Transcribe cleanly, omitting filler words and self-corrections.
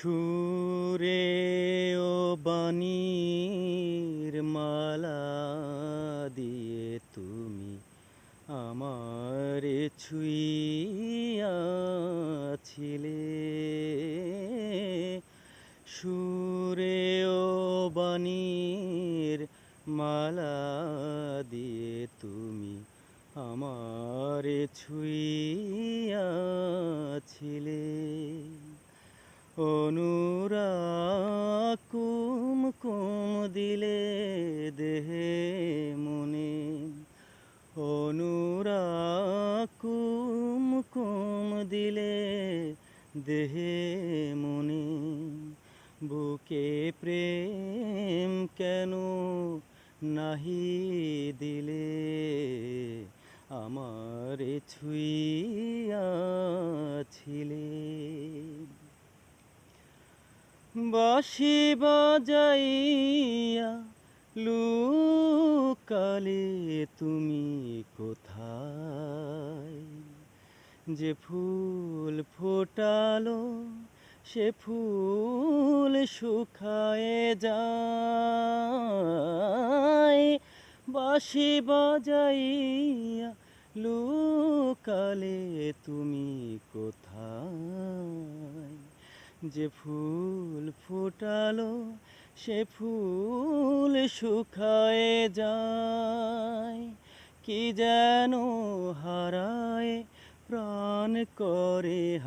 সুরে ও বাণীর মালা দিয়ে তুমি আমারে ছুঁইয়াছিলে। সুরে ও বাণীর মালা দিয়ে তুমি আমারে ছুঁইয়াছিলে। অনুরাগ কুমকুম দিলে দেহে মনে, অনুরাগ কুমকুম দিলে দেহে মনে। বুকে প্রেম কেন নাহি দিলে, আমারে ছুঁইয়াছিলে। বাঁশি বাজাইয়া লুকালে তুমি কোথায়? যে ফুল ফোটালো সে ফুল শুকায়ে যায়। বাঁশি বাজাইয়া লুকালে তুমি কোথায়? যে ফুল ফোটালো সে ফুল শুকায়ে যায়। কি যেন হারায় প্রাণ করে